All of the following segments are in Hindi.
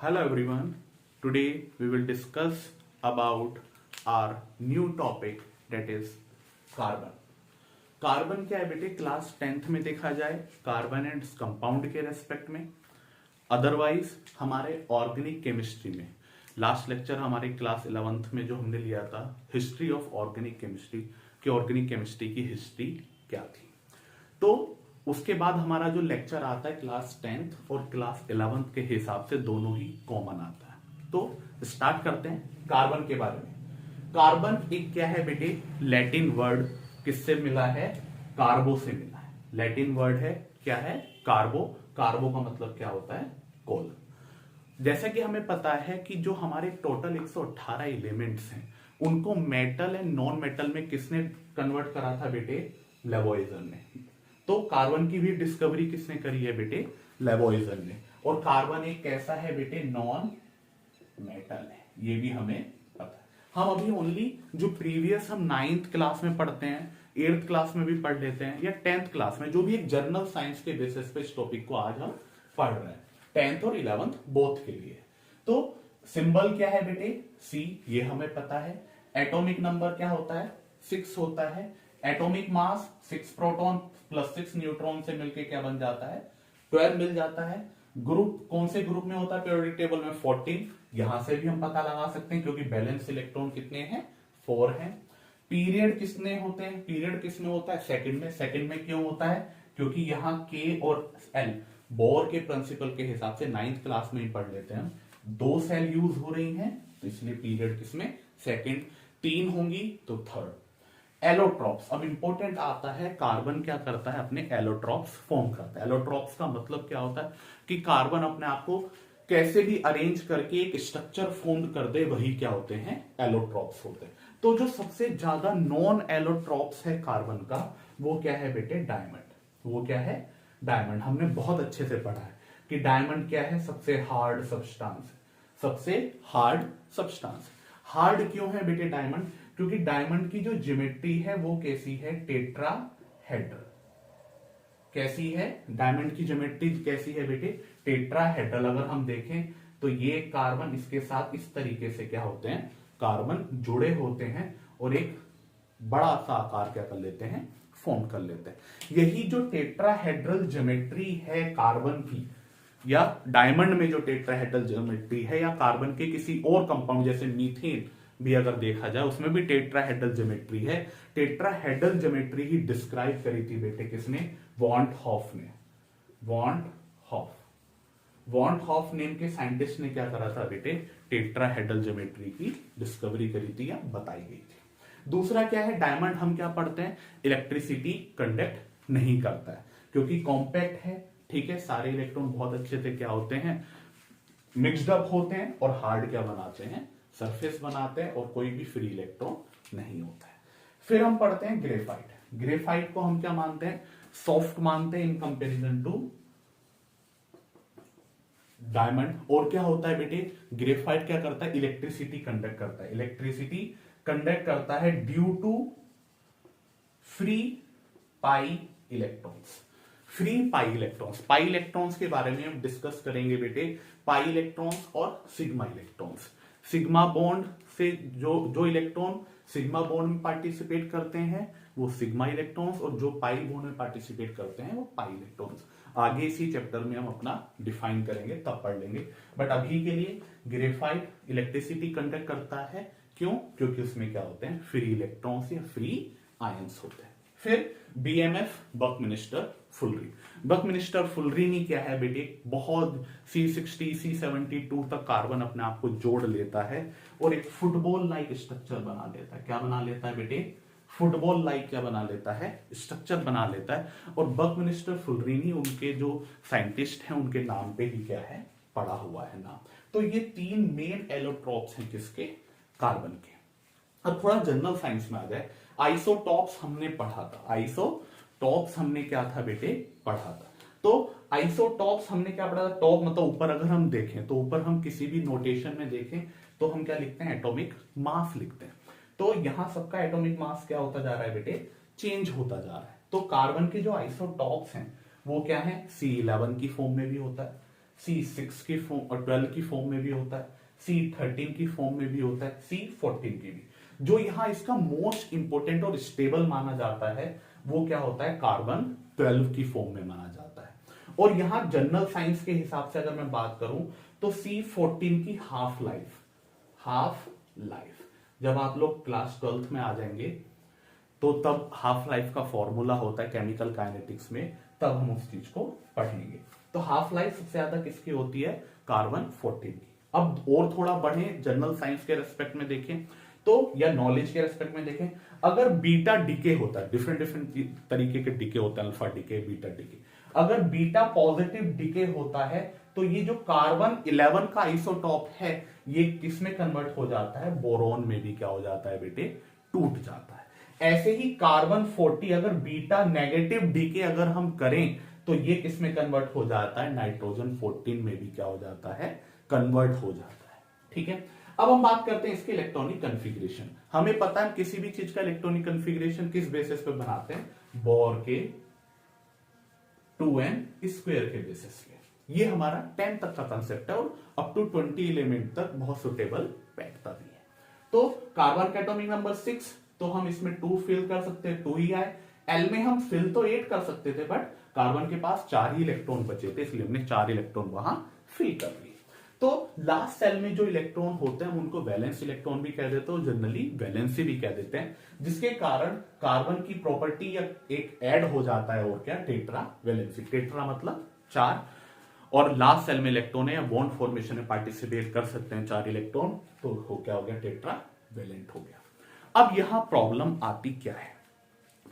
Hello everyone. Today we will discuss about our new topic that is carbon. Carbon क्या है बेटे, क्लास 10th में देखा जाए कार्बन एंड कंपाउंड के रेस्पेक्ट में, अदरवाइज हमारे ऑर्गेनिक केमिस्ट्री में. लास्ट लेक्चर हमारे क्लास 11th में जो हमने लिया था हिस्ट्री ऑफ ऑर्गेनिक केमिस्ट्री कि ऑर्गेनिक केमिस्ट्री की हिस्ट्री क्या थी. तो उसके बाद हमारा जो लेक्चर आता है क्लास 10th और क्लास 11th के हिसाब से दोनों ही कॉमन आता है. तो स्टार्ट करते हैं कार्बन के बारे में. कार्बन एक क्या है बेटे, लैटिन वर्ड किससे मिला है, कार्बो से मिला है. लैटिन वर्ड है क्या है, कार्बो. कार्बो का मतलब क्या होता है, कोल. जैसा कि हमें पता है कि जो हमारे टोटल 118 एलिमेंट्स हैं उनको मेटल एंड नॉन मेटल में किसने कन्वर्ट करा था बेटे, लेवोइजर ने. तो कार्बन की भी डिस्कवरी किसने करी है बेटे, लेवोइजर ने. और कार्बन एक कैसा है बेटे, नॉन मेटल है, ये भी हमें पता है. हम अभी ओनली जो प्रीवियस हम 9th क्लास में पढ़ते हैं, 8th क्लास में भी पढ़ लेते हैं या 10th क्लास में, जो भी एक जर्नल साइंस के बेसिस पे इस टॉपिक को आज हम पढ़ रहे हैं 10th और 11th बोथ के लिए. तो सिंबल क्या है बेटे, सी, ये हमें पता है. एटॉमिक नंबर क्या होता है, 6 होता है. Atomic mass 6 proton plus 6 neutron से मिलके क्या बन जाता है, 12 मिल जाता है. ग्रुप कौन से ग्रुप में होता है पीरियोडिक टेबल में, 14. यहां से भी हम पता लगा सकते हैं क्योंकि बैलेंस इलेक्ट्रॉन कितने हैं, 4 हैं. पीरियड किसने होते हैं, पीरियड किसमें होता है, सेकंड में. सेकंड में क्यों होता है, क्योंकि यहाँ के और एल बोर के प्रिंसिपल के हिसाब से 9th क्लास में ही पढ़ लेते हैं. 2 सेल यूज हो रही हैं तो इसलिए पीरियड किसमें, सेकंड. 3 होंगी तो थर्ड. एलोट्रॉप्स, अब इंपॉर्टेंट आता है, कार्बन क्या करता है, अपने एलोट्रॉप्स फॉर्म करता है. एलोट्रॉप्स का मतलब क्या होता है कि कार्बन अपने आप को कैसे भी अरेंज करके एक स्ट्रक्चर फॉर्म कर दे, वही क्या होते हैं, एलोट्रॉप्स होते हैं. तो जो सबसे ज्यादा नॉन एलोट्रॉप्स है कार्बन का, वो क्या है बेटे, डायमंड. वो क्या है, डायमंड. हमने बहुत अच्छे से पढ़ा है कि डायमंड क्या है, सबसे हार्ड सब्सटेंस. सबसे हार्ड सब्सटेंस. हार्ड क्यों है बेटे डायमंड, क्योंकि डायमंड की जो ज्योमेट्री है वो कैसी है, टेट्राहेड्रल. कैसी है, डायमंड की ज्योमेट्री कैसी है बेटे, टेट्राहेड्रल. अगर हम देखें तो ये कार्बन इसके साथ इस तरीके से क्या होते हैं, कार्बन जुड़े होते हैं और एक बड़ा सा आकार क्या कर लेते हैं, फॉर्म कर लेते हैं. यही जो टेट्राहेड्रल ज्योमेट्री है कार्बन की या डायमंड में जो टेट्राहेड्रल ज्योमेट्री है, या कार्बन के किसी और कंपाउंड जैसे मीथेन भी अगर देखा जाए उसमें भी टेट्राहेड्रल ज्योमेट्री है. टेट्राहेड्रल ज्योमेट्री ही डिस्क्राइब करी थी बेटे किसने, वॉन हॉफ ने. वॉन हॉफ नेम के साइंटिस्ट ने क्या करा था बेटे, टेट्राहेड्रल ज्योमेट्री की डिस्कवरी करी थी या बताई गई थी. दूसरा क्या है, डायमंड हम क्या पढ़ते हैं, इलेक्ट्रिसिटी कंडक्ट नहीं करता है क्योंकि कॉम्पैक्ट है. ठीक है, सारे इलेक्ट्रॉन बहुत अच्छे से क्या होते हैं, मिक्सड अप होते हैं और हार्ड क्या बनाते हैं, सरफेस बनाते हैं और कोई भी फ्री इलेक्ट्रॉन नहीं होता है. फिर हम पढ़ते हैं ग्रेफाइट. ग्रेफाइट को हम क्या मानते हैं, सॉफ्ट मानते हैं इन कंपैरिजन टू डायमंड. और क्या होता है बेटे, ग्रेफाइट क्या करता है, इलेक्ट्रिसिटी कंडक्ट करता है. इलेक्ट्रिसिटी कंडक्ट करता है due to free pi electrons. Free pi electrons, pi electrons के बारे में हम डिस्कस करेंगे बेटे. पाई इलेक्ट्रॉन्स और सिग्मा इलेक्ट्रॉन्स. सिग्मा बॉन्ड से जो इलेक्ट्रॉन सिग्मा बॉन्ड में पार्टिसिपेट करते हैं वो सिग्मा इलेक्ट्रॉन्स, और जो पाई बॉन्ड में पार्टिसिपेट करते हैं वो पाई इलेक्ट्रॉन्स. आगे इसी चैप्टर में हम अपना डिफाइन करेंगे, तब पढ़ लेंगे. बट अभी के लिए ग्रेफाइट इलेक्ट्रिसिटी कंडक्ट करता है. क्यों, क्योंकि उसमें क्या होते हैं, फ्री इलेक्ट्रॉन्स या फ्री आयंस होते हैं. फिर बीएमएफ, बकमिनिस्टर फुलरी. बकमिनिस्टर फुलरी क्या है बेटे, बहुत C60 C72 तक कार्बन अपने आप को जोड़ लेता है और एक फुटबॉल लाइक स्ट्रक्चर बना लेता है. क्या बना लेता है बेटे, फुटबॉल लाइक क्या बना लेता है, स्ट्रक्चर बना लेता है. और बकमिनिस्टर फुलरी उनके जो साइंटिस्ट हैं उनके नाम पे ही क्या है, पड़ा हुआ है नाम. तो ये 3 मेन एलोट्रॉप्स हैं किसके, कार्बन के. अब थोड़ा जनरल साइंस में आ जाए. आइसोटॉप्स हमने पढ़ा था. आइसोटॉप्स हमने क्या था बेटे, पढ़ा था. तो आइसोटॉप्स हमने क्या पढ़ा था, टॉप मतलब ऊपर अगर हम देखें तो ऊपर हम किसी भी नोटेशन में देखें तो हम क्या लिखते हैं, एटॉमिक मास लिखते हैं. तो यहां सबका एटॉमिक मास क्या होता जा रहा है बेटे, चेंज होता जा रहा है. तो कार्बन के जो आइसोटॉप्स हैं वो क्या है, C11 की फॉर्म में भी होता है, C6 की फॉर्म और 12 की फॉर्म में भी होता है, C13 की फॉर्म में भी होता है, C14 की भी। जो यहां इसका मोस्ट इंपोर्टेंट और स्टेबल माना जाता है वो क्या होता है, कार्बन 12 की फॉर्म में माना जाता है। और यहां जनरल साइंस के हिसाब से अगर मैं बात करूं तो C14 की हाफ लाइफ जब आप लोग क्लास 12th में आ जाएंगे तो तब हाफ लाइफ का फॉर्मूला होता है केमिकल काइनेटिक्स में, तब हम उस चीज को पढ़ेंगे। तो हाफ लाइफ सबसे ज्यादा किसकी होती है, कार्बन 14 की। अब और थोड़ा बढ़े जनरल साइंस के रेस्पेक्ट में देखें तो, या नॉलेज के रेस्पेक्ट में देखें, अगर बीटा डीके होता है, डिफरेंट डिफरेंट तरीके के डीके होते हैं, अल्फा डीके, बीटा डीके, अगर बीटा पॉजिटिव डीके होता है तो ये जो कार्बन 11 का आइसोटॉप है ये किसमें कन्वर्ट हो जाता है, बोरोन में भी क्या हो जाता है बेटे, टूट जाता है। ऐसे ही कार्बन 40 अगर बीटा नेगेटिव डीके अगर हम करें तो ये किसमें कन्वर्ट हो जाता है, नाइट्रोजन 14 में भी क्या हो जाता है, कन्वर्ट हो जाता है। ठीक है, अब हम बात करते हैं इसके इलेक्ट्रॉनिक कन्फिग्रेशन। हमें पता है किसी भी चीज का इलेक्ट्रॉनिक कन्फिग्रेशन किस बेसिस पे बनाते हैं, बोर के 2n स्क्वायर के बेसिस पे। ये हमारा 10 तक का कंसेप्ट है और अप टू 20 एलिमेंट तक बहुत सुटेबल बैठता भी है। तो कार्बन का एटॉमिक नंबर 6, तो हम इसमें 2 फिल कर सकते हैं, 2 ही आए। एल में हम फिल तो 8 कर सकते थे, बट कार्बन के पास 4 ही इलेक्ट्रॉन बचे थे, इसलिए हमने 4 इलेक्ट्रॉन वहां फिल कर लिए। तो लास्ट सेल में जो इलेक्ट्रॉन होते हैं हम उनको वैलेंस इलेक्ट्रॉन भी कह देते हैं, जनरली वैलेंसी भी कह देते हैं, जिसके कारण कार्बन की प्रॉपर्टी या एक ऐड हो जाता है, और क्या, टेट्रा वैलेंसी। टेट्रा मतलब 4, और लास्ट सेल में इलेक्ट्रॉन है या बॉन्ड फॉर्मेशन में पार्टिसिपेट कर सकते हैं 4 इलेक्ट्रॉन, तो हो क्या हो गया, टेट्रा वैलेंट हो गया। अब यहां प्रॉब्लम आती क्या है,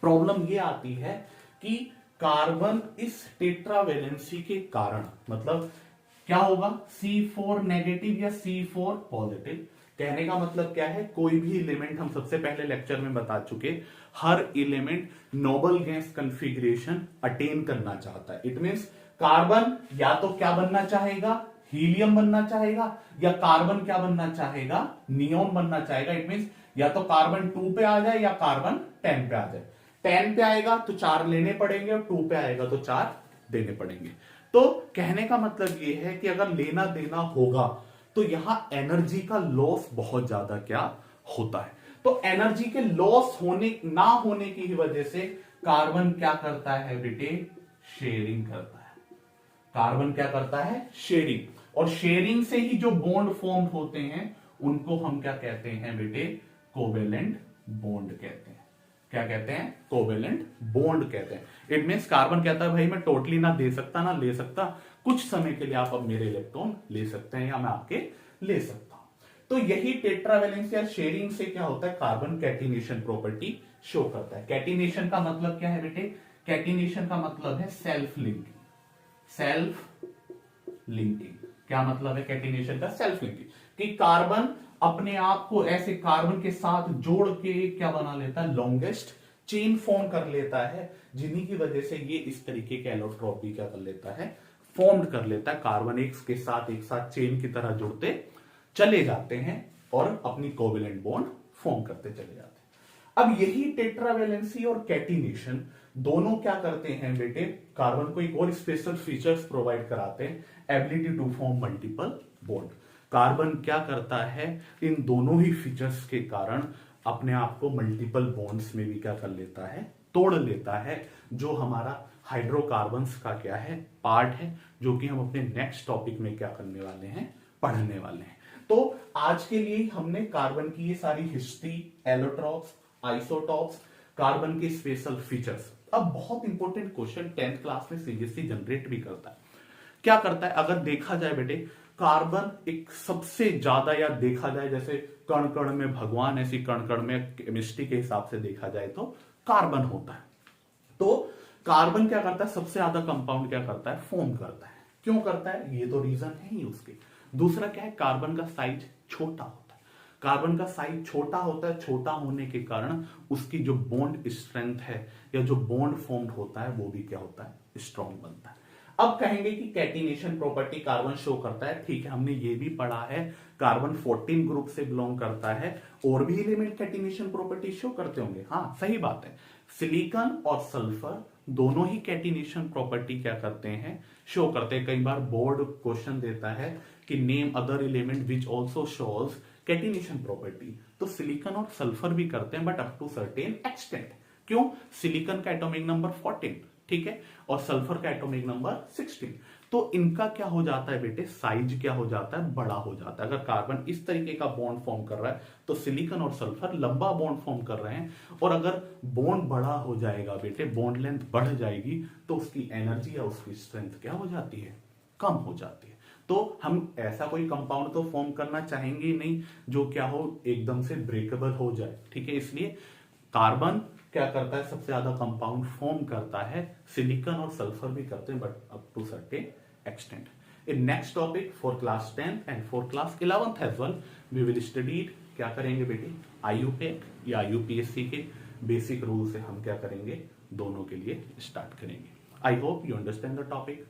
प्रॉब्लम ये आती है कि कार्बन इस टेट्रा वैलेंसी के कारण, मतलब क्या होगा, C4 नेगेटिव या C4 पॉजिटिव। कहने का मतलब क्या है, कोई भी एलिमेंट, हम सबसे पहले लेक्चर में बता चुके, हर element noble gas configuration attain करना चाहता है। इट मींस कार्बन या तो क्या बनना चाहेगा, हीलियम बनना चाहेगा, या कार्बन क्या बनना चाहेगा, नियोन बनना चाहेगा। इट मींस या तो कार्बन 2 पे आ जाए या कार्बन 10 पे आ जाए। 10 पे आएगा तो 4 लेने पड़ेंगे, और 2 पे आएगा तो 4 देने पड़ेंगे। तो कहने का मतलब यह है कि अगर लेना देना होगा तो यहां एनर्जी का लॉस बहुत ज्यादा क्या होता है। तो एनर्जी के लॉस होने ना होने की वजह से कार्बन क्या करता है बेटे, शेयरिंग करता है। कार्बन क्या करता है, शेयरिंग, और शेयरिंग से ही जो बॉन्ड फॉर्म होते हैं उनको हम क्या कहते हैं बेटे, कोवेलेंट बॉन्ड कहते हैं। क्या कहते हैं, कोवेलेंट बॉन्ड कहते हैं। इट मींस कार्बन कहता है भाई मैं टोटली ना दे सकता ना ले सकता, कुछ समय के लिए आप अब मेरे इलेक्ट्रॉन ले सकते हैं या मैं आपके ले सकता हूं। तो यही टेट्रावैलेंस या शेयरिंग से क्या होता है, कार्बन कैटिनेशन प्रॉपर्टी शो करता है। कैटिनेशन का मतलब क्या है बेटे, कैटिनेशन का मतलब है सेल्फ लिंकिंग। सेल्फ लिंकिंग क्या मतलब है कैटिनेशन का, सेल्फ लिंकिंग, कि कार्बन अपने आप को ऐसे कार्बन के साथ जोड़ के क्या बना लेता है, लॉन्गेस्ट चेन फॉर्म कर लेता है, जिन्हीं की वजह से ये इस तरीके के एलोट्रॉप भी क्या कर लेता है, फॉर्म कर लेता है। कार्बन एक साथ चेन की तरह जुड़ते चले जाते हैं और अपनी कोवेलेंट बॉन्ड फॉर्म करते चले जाते हैं। अब यही टेट्रावैलेंसी और कैटिनेशन दोनों क्या करते हैं बेटे, कार्बन को एक और स्पेशल फीचर्स प्रोवाइड कराते हैं, ability to form multiple bond. Carbon क्या करता है, इन दोनों ही फीचर्स के कारण अपने आप को मल्टीपल बॉन्ड्स में भी क्या कर लेता है, तोड़ लेता है, जो हमारा हाइड्रोकार्बन्स का क्या है, पार्ट है, जो कि हम अपने नेक्स्ट टॉपिक में क्या करने वाले हैं, पढ़ने वाले हैं। तो आज के लिए हमने कार्बन की ये सारी हिस्ट्री, एलोट्रॉप्स, आइसोटॉप्स, कार्बन के स्पेशल फीचर्स। अब बहुत इंपॉर्टेंट क्वेश्चन 10th क्लास में सीबीएसई जनरेट भी करता है। क्या करता है, अगर देखा जाए बेटे, कार्बन एक सबसे ज्यादा, या देखा जाए जैसे कण कण में भगवान, ऐसी कण कण में केमिस्ट्री के हिसाब से देखा जाए तो कार्बन होता है। तो कार्बन क्या करता है, सबसे ज्यादा कंपाउंड क्या करता है, फॉर्म करता है। क्यों करता है, ये तो रीजन है ही उसके। दूसरा क्या है, कार्बन का साइज छोटा होता है। कार्बन का साइज छोटा होता है, छोटा होने के कारण उसकी जो बॉन्ड स्ट्रेंथ है या जो बॉन्ड फॉर्म्ड होता है वो भी क्या होता है, स्ट्रॉन्ग बनता है। अब कहेंगे कि कैटिनेशन प्रॉपर्टी कार्बन शो करता है, ठीक है, हमने ये भी पढ़ा है, कार्बन 14 ग्रुप से बिलोंग करता है, और भी एलिमेंट कैटिनेशन प्रॉपर्टी शो करते होंगे, हाँ सही बात है। सिलिकॉन और सल्फर दोनों ही कैटिनेशन प्रॉपर्टी क्या करते हैं, शो करते हैं। कई बार बोर्ड क्वेश्चन देता है कि name other element which also shows catenation property, तो सिलिकॉन और सल्फर भी करते हैं, but up to certain extent. क्यों? सिलिकॉन का एटॉमिक नंबर 14, ठीक है, और सल्फर का एटॉमिक नंबर 16, तो इनका क्या हो जाता है बेटे, साइज क्या हो जाता है, बड़ा हो जाता है। अगर कार्बन इस तरीके का बॉन्ड फॉर्म कर रहा है तो सिलिकॉन और सल्फर लंबा बॉन्ड फॉर्म कर रहे हैं, और अगर बॉन्ड बड़ा हो जाएगा बेटे, बॉन्ड लेंथ बढ़ जाएगी, तो उसकी एनर्जी या उसकी स्ट्रेंथ क्या हो जाती है, कम हो जाती है। तो हम ऐसा कोई कंपाउंड तो फॉर्म करना चाहेंगे ही नहीं जो क्या हो, एकदम से ब्रेकेबल हो जाए, ठीक है। इसलिए कार्बन क्या करता है, सबसे ज्यादा कंपाउंड फॉर्म करता है, सिलिकॉन और सल्फर भी करते हैं, but up to certain extent. In next topic for class 10 and for class 11th as well, we will study, क्या करेंगे बेटे, आईयूपीएक या यूपीएससी के बेसिक रूल से हम क्या करेंगे, दोनों के लिए स्टार्ट करेंगे। I hope you understand the topic.